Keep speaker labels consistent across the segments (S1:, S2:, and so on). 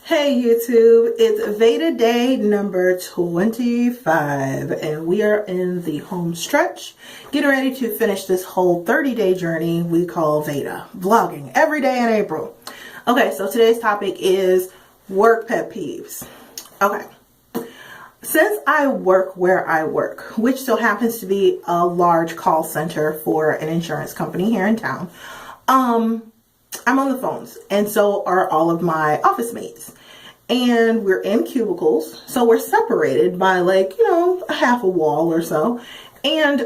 S1: Hey YouTube, it's VEDA day number 25 and we are in the home stretch, getting ready to finish this whole 30-day journey we call VEDA, vlogging every day in April. Okay, so today's topic is work pet peeves. Okay, since I work where I work, which still happens to be a large call center for an insurance company here in town, I'm on the phones, and so are all of my office mates. And we're in cubicles, so we're separated by a half a wall or so. And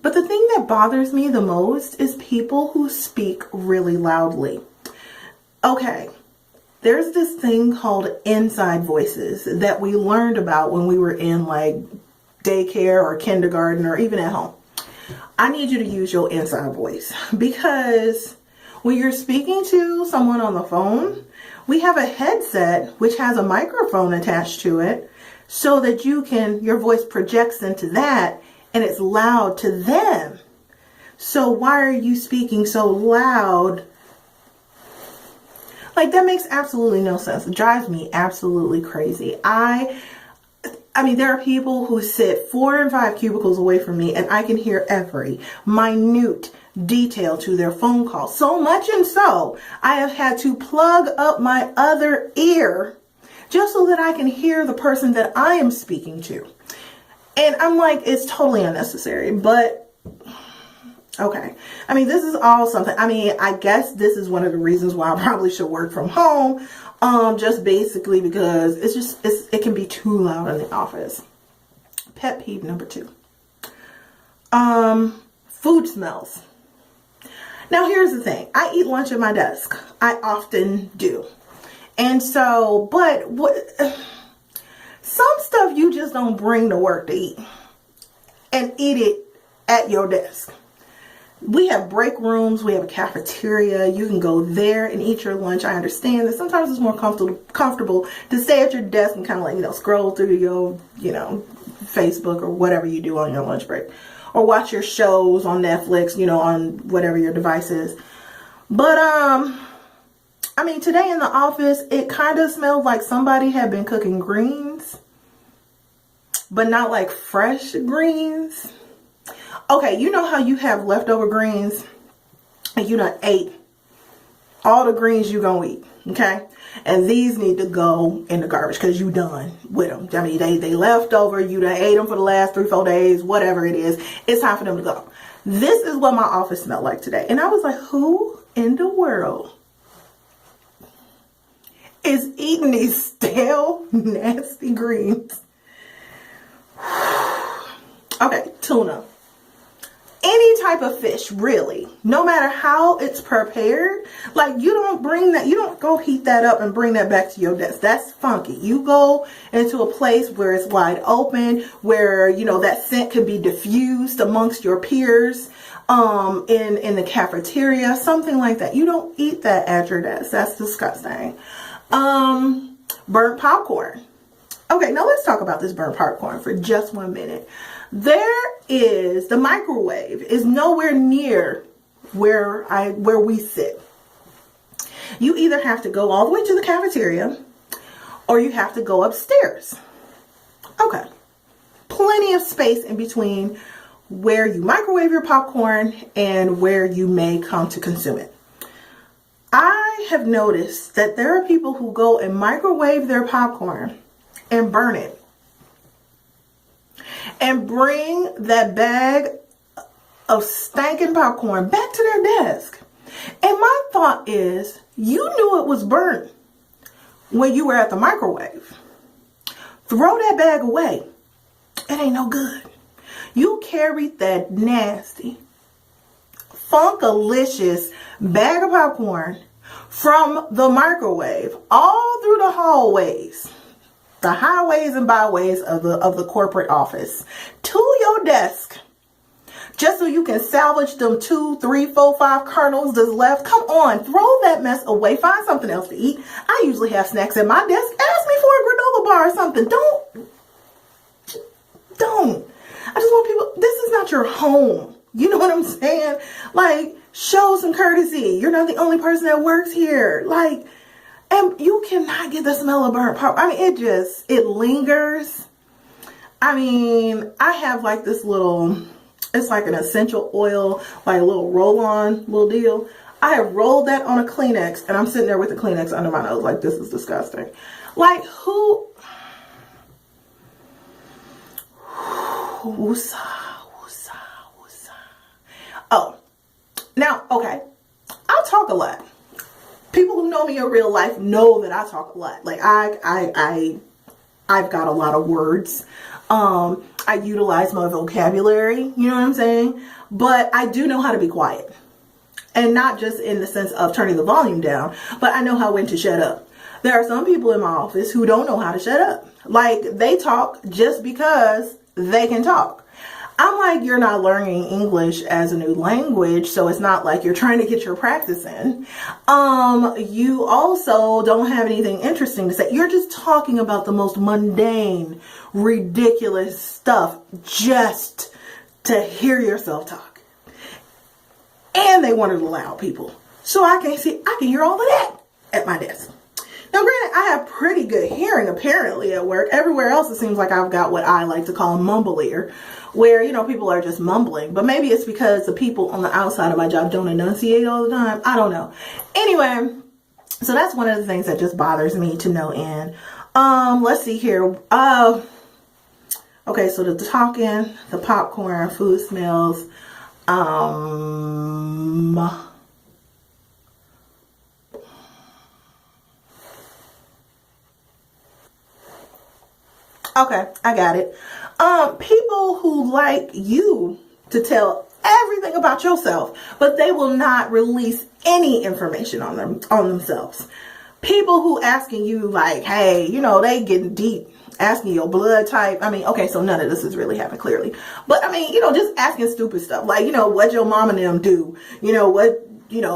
S1: but the thing that bothers me the most is people who speak really loudly. Okay, there's this thing called inside voices that we learned about when we were in daycare or kindergarten or even at home. I need you to use your inside voice, because when you're speaking to someone on the phone, we have a headset which has a microphone attached to it so that your voice projects into that and it's loud to them. So why are you speaking so loud? That makes absolutely no sense. It drives me absolutely crazy. I mean, there are people who sit 4 and 5 cubicles away from me and I can hear every minute detail to their phone call. So much and so, I have had to plug up my other ear just so that I can hear the person that I am speaking to. And I'm like, it's totally unnecessary, but okay. I mean, this is all something. I mean, I guess this is one of the reasons why I probably should work from home. Just basically because it can be too loud in the office. Pet peeve number 2. Food smells. Now here's the thing. I eat lunch at my desk. I often do. And so, some stuff you just don't bring to work to eat and eat it at your desk. We have break rooms. We have a cafeteria. You can go there and eat your lunch. I understand that sometimes it's more comfortable to stay at your desk and kind of scroll through your, Facebook or whatever you do on your lunch break. Or watch your shows on Netflix, on whatever your device is. But, I mean, today in the office, it kind of smelled like somebody had been cooking greens, but not like fresh greens. Okay, you know how you have leftover greens and you done ate all the greens you gonna eat, okay? And these need to go in the garbage because you done with them. I mean, they left over. You done ate them for the last 3-4 days, whatever it is. It's time for them to go. This is what my office smelled like today. And I was like, who in the world is eating these stale, nasty greens? Okay, tuna. Any type of fish, really, no matter how it's prepared, you don't go heat that up and bring that back to your desk. That's funky. You go into a place where it's wide open, where, that scent can be diffused amongst your peers, in the cafeteria, something like that. You don't eat that at your desk. That's disgusting. Burnt popcorn. Okay, now let's talk about this burnt popcorn for just 1 minute. The microwave is nowhere near where we sit. You either have to go all the way to the cafeteria or you have to go upstairs. Okay. Plenty of space in between where you microwave your popcorn and where you may come to consume it. I have noticed that there are people who go and microwave their popcorn and burn it and bring that bag of stinking popcorn back to their desk. And my thought is, you knew it was burnt when you were at the microwave. Throw that bag away. It ain't no good. You carried that nasty, funkalicious bag of popcorn from the microwave all through the hallways, the highways and byways of the corporate office to your desk, just so you can salvage them 2, 3, 4, 5 kernels that's left. Come on, throw that mess away. Find something else to eat. I usually have snacks at my desk. Ask me for a granola bar or something. Don't. I just want people. This is not your home. You know what I'm saying? Show some courtesy. You're not the only person that works here. And you cannot get the smell of burnt pop. I mean, it lingers. I mean, I have like this little, it's like an essential oil, like a little roll-on little deal. I have rolled that on a Kleenex and I'm sitting there with the Kleenex under my nose like, this is disgusting. Like, who? Woosah, woosah, woosah. Oh, now, okay. I talk a lot. People who know me in real life know that I talk a lot. Like, I've got a lot of words. I utilize my vocabulary, you know what I'm saying? But I do know how to be quiet. And not just in the sense of turning the volume down, but I know how when to shut up. There are some people in my office who don't know how to shut up. Like, they talk just because they can talk. I'm like, you're not learning English as a new language, so it's not like you're trying to get your practice in. You also don't have anything interesting to say. You're just talking about the most mundane, ridiculous stuff just to hear yourself talk. And they wanted to allow people. So I can hear all of that at my desk. Now, granted, I have pretty good hearing apparently at work. Everywhere else, it seems like I've got what I like to call mumble ear, where, you know, people are just mumbling. But maybe it's because the people on the outside of my job don't enunciate all the time. I don't know. Anyway, so that's one of the things that just bothers me to no end. Let's see here. Okay, so the talking, the popcorn, food smells. Okay, I got it. People who like you to tell everything about yourself, but they will not release any information on themselves. People who asking you like, hey, you know, they getting deep, asking your blood type. I mean, okay, so none of this has really happened clearly, but I mean, you know, just asking stupid stuff like, you know, what your mom and them do, you know,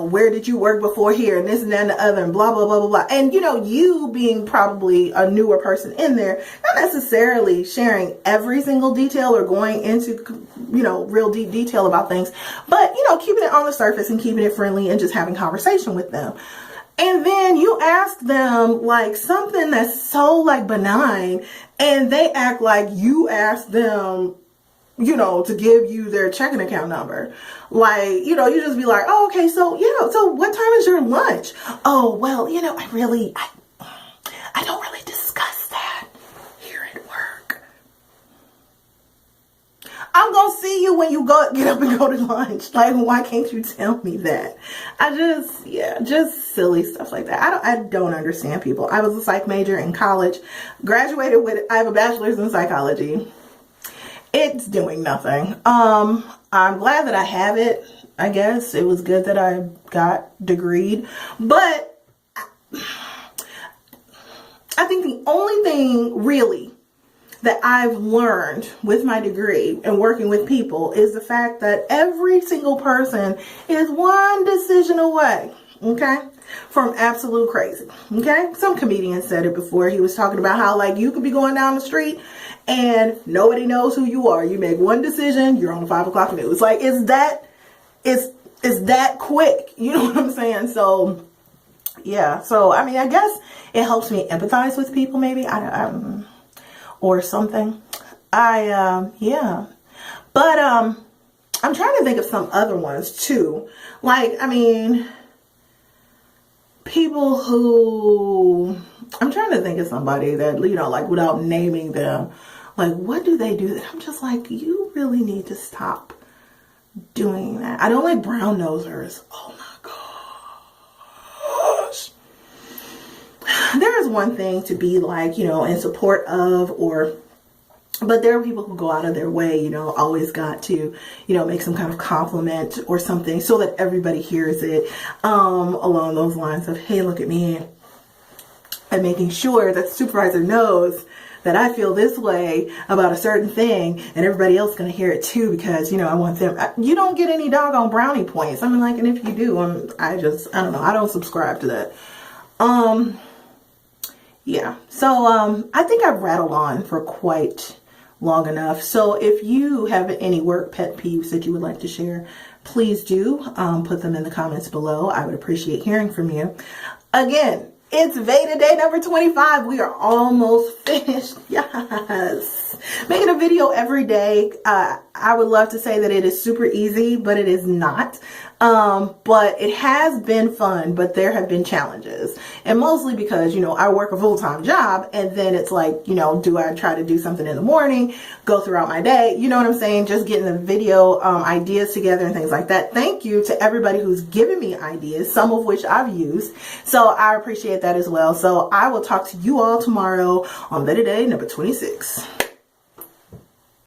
S1: where did you work before here, and this and that and the other, and blah, blah, blah, blah, blah. And, you know, you being probably a newer person in there, not necessarily sharing every single detail or going into, you know, real deep detail about things, but, you know, keeping it on the surface and keeping it friendly and just having conversation with them. And then you ask them like something that's so like benign, and they act like you asked them, you know, to give you their checking account number. Like, you know, you just be like, oh, okay, so, you know, so what time is your lunch? Oh, well, you know, I don't really discuss that here at work. I'm going to see you when you get up and go to lunch. Like, why can't you tell me that? Just silly stuff like that. I don't understand people. I was a psych major in college, graduated with, I have a bachelor's in psychology. It's doing nothing. I'm glad that I have it. I guess it was good that I got degreed, but I think the only thing really that I've learned with my degree and working with people is the fact that every single person is one decision away, okay, from absolute crazy, okay? Some comedian said it before. He was talking about how, like, you could be going down the street and nobody knows who you are. You make one decision, you're on the 5 o'clock news. Like, it's that quick. You know what I'm saying? So, yeah. So, I mean, I guess it helps me empathize with people, maybe. Or something. Yeah. But, I'm trying to think of some other ones, too. Like, I mean, people who... I'm trying to think of somebody that, you know, like, without naming them, like, what do they do? I'm just like, you really need to stop doing that. I don't like brown nosers. Oh my gosh. There is one thing to be like, you know, in support of, but there are people who go out of their way, you know, always got to, you know, make some kind of compliment or something so that everybody hears it, along those lines of, hey, look at me. And making sure that the supervisor knows that I feel this way about a certain thing, and everybody else is going to hear it too, because, you know, I want them. You don't get any doggone brownie points. I mean, like, and if you do, I don't know. I don't subscribe to that. Yeah. So, I think I've rattled on for quite long enough. So if you have any work pet peeves that you would like to share, please do, put them in the comments below. I would appreciate hearing from you. Again, It's VEDA day number 25. We are almost finished. Yes. Making a video every day. I would love to say that it is super easy, but it is not. But it has been fun, but there have been challenges. And mostly because, I work a full-time job, and then it's like, do I try to do something in the morning, go throughout my day? You know what I'm saying? Just getting the video ideas together and things like that. Thank you to everybody who's given me ideas, some of which I've used. So I appreciate that as well. So I will talk to you all tomorrow on VEDA day number 26.